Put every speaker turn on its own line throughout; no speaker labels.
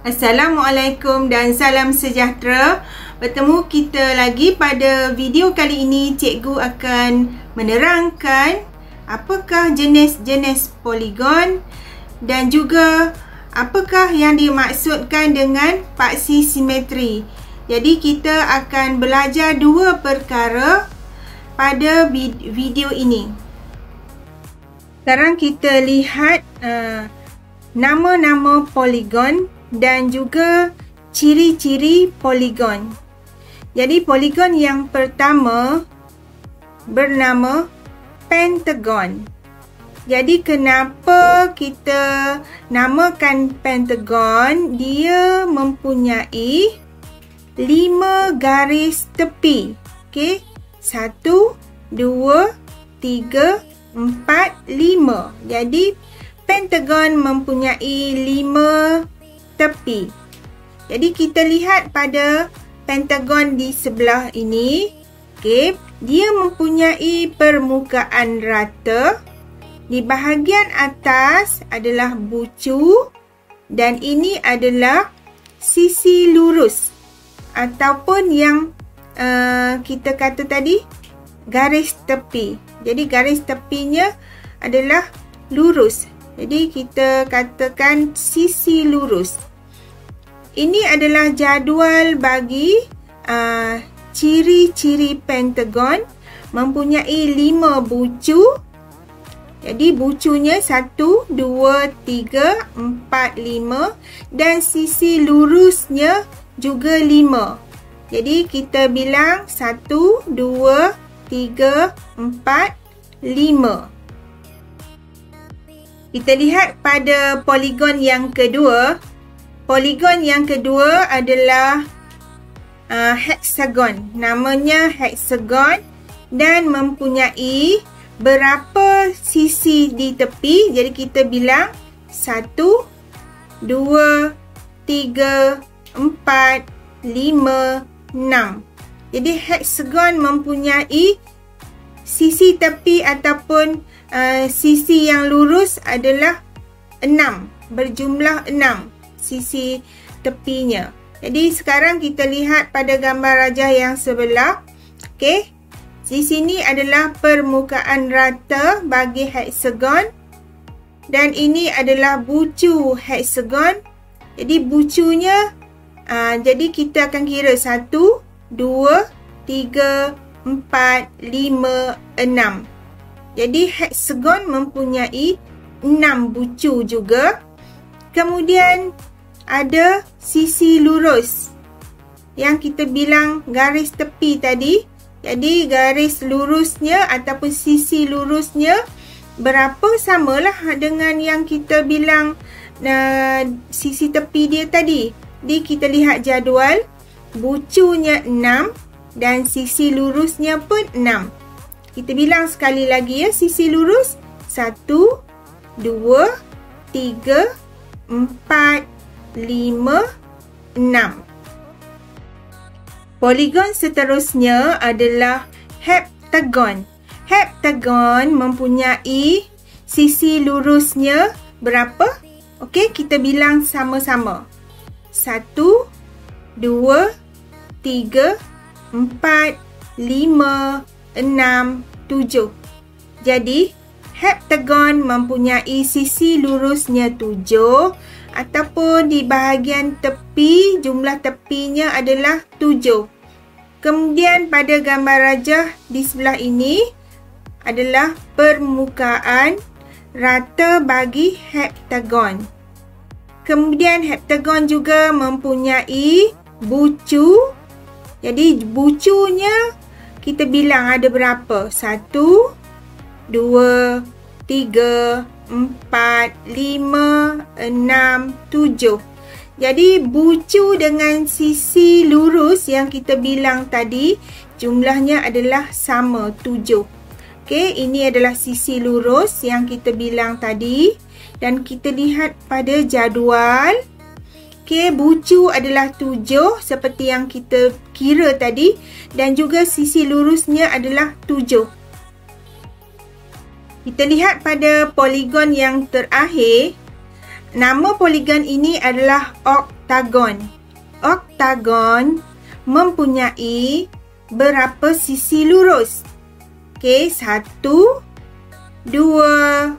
Assalamualaikum dan salam sejahtera. Bertemu kita lagi pada video kali ini. Cikgu akan menerangkan apakah jenis-jenis poligon dan juga apakah yang dimaksudkan dengan paksi simetri. Jadi kita akan belajar dua perkara pada video ini. Sekarang kita lihat nama-nama poligon dan juga ciri-ciri poligon. Jadi poligon yang pertama bernama pentagon. Jadi kenapa kita namakan pentagon? Dia mempunyai 5 garis tepi. Okey, 1, 2, 3, 4, 5. Jadi pentagon mempunyai 5 tepi. Jadi kita lihat pada pentagon di sebelah ini. Okey, dia mempunyai permukaan rata. Di bahagian atas adalah bucu dan ini adalah sisi lurus ataupun yang kita kata tadi garis tepi. Jadi garis tepinya adalah lurus. Jadi kita katakan sisi lurus. Ini adalah jadual bagi ciri-ciri pentagon. Mempunyai 5 bucu. Jadi bucunya 1, 2, 3, 4, 5 dan sisi lurusnya juga 5. Jadi kita bilang 1, 2, 3, 4, 5. Kita lihat pada poligon yang kedua. Poligon yang kedua adalah heksagon. Namanya heksagon dan mempunyai berapa sisi di tepi. Jadi kita bilang 1, 2, 3, 4, 5, 6. Jadi heksagon mempunyai sisi tepi ataupun sisi yang lurus adalah 6. Berjumlah 6 sisi tepinya. Jadi sekarang kita lihat pada gambar rajah yang sebelah. Okey. Di sini adalah permukaan rata bagi heksagon. Dan ini adalah bucu heksagon. Jadi bucunya jadi kita akan kira 1, 2, 3, 4, 5, 6. Jadi heksagon mempunyai 6 bucu juga. Kemudian ada sisi lurus yang kita bilang garis tepi tadi. Jadi garis lurusnya ataupun sisi lurusnya berapa, samalah dengan yang kita bilang sisi tepi dia tadi. Jadi kita lihat jadual. Bucunya 6 dan sisi lurusnya pun 6. Kita bilang sekali lagi ya, sisi lurus 1, 2, 3, 4, 5, 6. Poligon seterusnya adalah heptagon. Heptagon mempunyai sisi lurusnya berapa? Okey, kita bilang sama-sama. 1, 2, 3, 4, 5, 6, 7. Jadi heptagon mempunyai sisi lurusnya 7 ataupun di bahagian tepi jumlah tepinya adalah 7. Kemudian pada gambar rajah di sebelah ini adalah permukaan rata bagi heptagon. Kemudian heptagon juga mempunyai bucu. Jadi bucunya kita bilang ada berapa? 1, 2, 3, 4, 5, 6, 7. Jadi bucu dengan sisi lurus yang kita bilang tadi jumlahnya adalah sama 7. Okey, ini adalah sisi lurus yang kita bilang tadi dan kita lihat pada jadual. Okey, bucu adalah 7 seperti yang kita kira tadi dan juga sisi lurusnya adalah 7. Kita lihat pada poligon yang terakhir. Nama poligon ini adalah oktagon. Oktagon mempunyai berapa sisi lurus? Okey, 1, 2,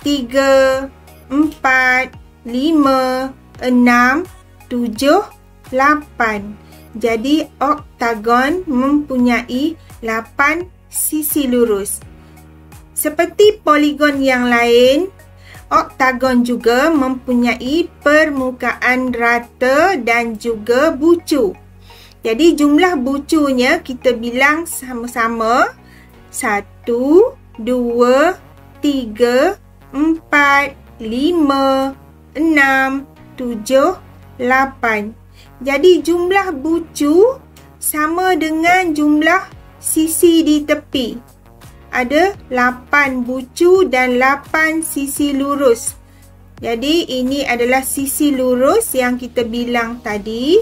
3, 4, 5, 6, 7, 8. Jadi oktagon mempunyai 8 sisi lurus. Seperti poligon yang lain, oktagon juga mempunyai permukaan rata dan juga bucu. Jadi jumlah bucunya kita bilang sama-sama 1, 2, 3, 4, 5, 6, 7, 8. Jadi jumlah bucu sama dengan jumlah sisi di tepi. Ada 8 bucu dan 8 sisi lurus. Jadi ini adalah sisi lurus yang kita bilang tadi.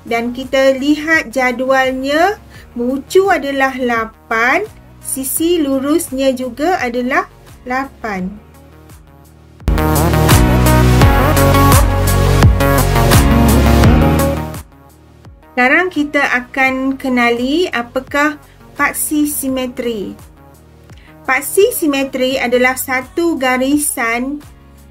Dan kita lihat jadualnya, bucu adalah 8, sisi lurusnya juga adalah 8. Sekarang kita akan kenali apakah paksi simetri. Paksi simetri adalah satu garisan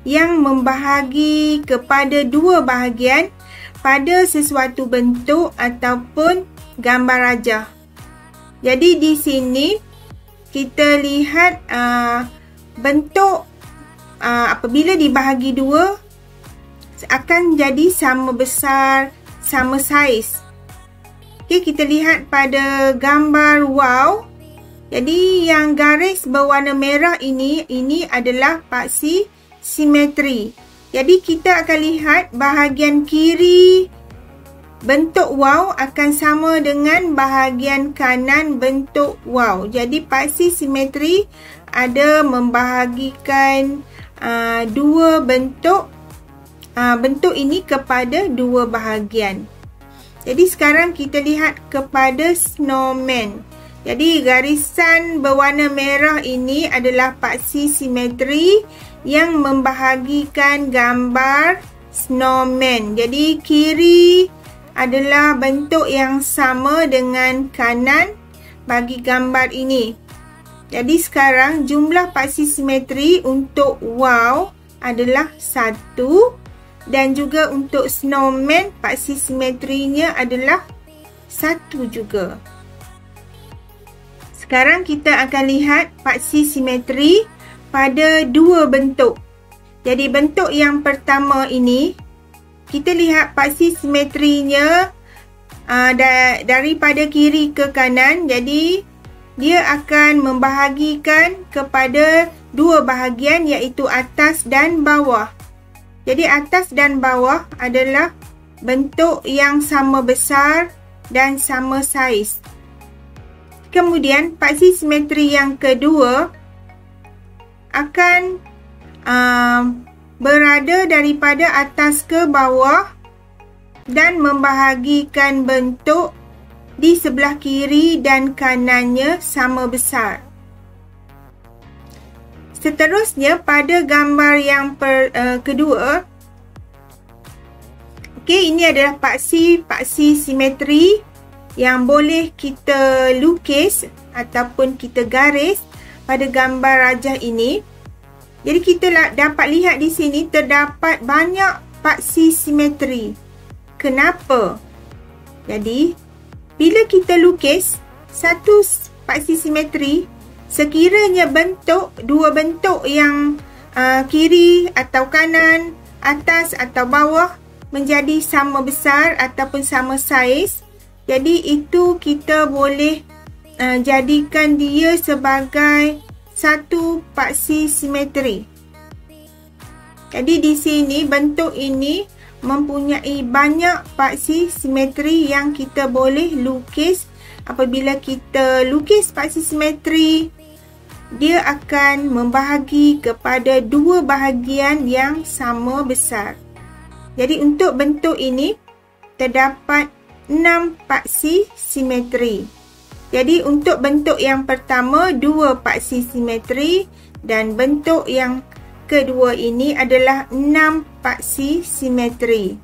yang membahagi kepada dua bahagian pada sesuatu bentuk ataupun gambar rajah. Jadi di sini kita lihat bentuk apabila dibahagi dua akan jadi sama besar, sama saiz. Okey, kita lihat pada gambar wow. Jadi yang garis berwarna merah ini adalah paksi simetri. Jadi kita akan lihat bahagian kiri bentuk wow akan sama dengan bahagian kanan bentuk wow. Jadi paksi simetri ada membahagikan dua bentuk ini kepada dua bahagian. Jadi sekarang kita lihat kepada snowman. Jadi garisan berwarna merah ini adalah paksi simetri yang membahagikan gambar snowman. Jadi kiri adalah bentuk yang sama dengan kanan bagi gambar ini. Jadi sekarang jumlah paksi simetri untuk wow adalah 1. Dan juga untuk snowman, paksi simetrinya adalah 1 juga. Sekarang kita akan lihat paksi simetri pada dua bentuk. Jadi bentuk yang pertama ini, kita lihat paksi simetrinya daripada kiri ke kanan. Jadi dia akan membahagikan kepada dua bahagian, iaitu atas dan bawah. Jadi atas dan bawah adalah bentuk yang sama besar dan sama saiz. Kemudian paksi simetri yang kedua akan berada daripada atas ke bawah dan membahagikan bentuk di sebelah kiri dan kanannya sama besar. Seterusnya pada gambar yang kedua, okey, ini adalah paksi simetri yang boleh kita lukis ataupun kita garis pada gambar rajah ini. Jadi kita dapat lihat di sini terdapat banyak paksi simetri. Kenapa? Jadi bila kita lukis satu paksi simetri, sekiranya dua bentuk yang kiri atau kanan, atas atau bawah menjadi sama besar ataupun sama saiz, jadi itu kita boleh jadikan dia sebagai satu paksi simetri. Jadi di sini bentuk ini mempunyai banyak paksi simetri yang kita boleh lukis. Apabila kita lukis paksi simetri, dia akan membahagi kepada dua bahagian yang sama besar. Jadi untuk bentuk ini terdapat 6 paksi simetri. Jadi untuk bentuk yang pertama 2 paksi simetri dan bentuk yang kedua ini adalah 6 paksi simetri.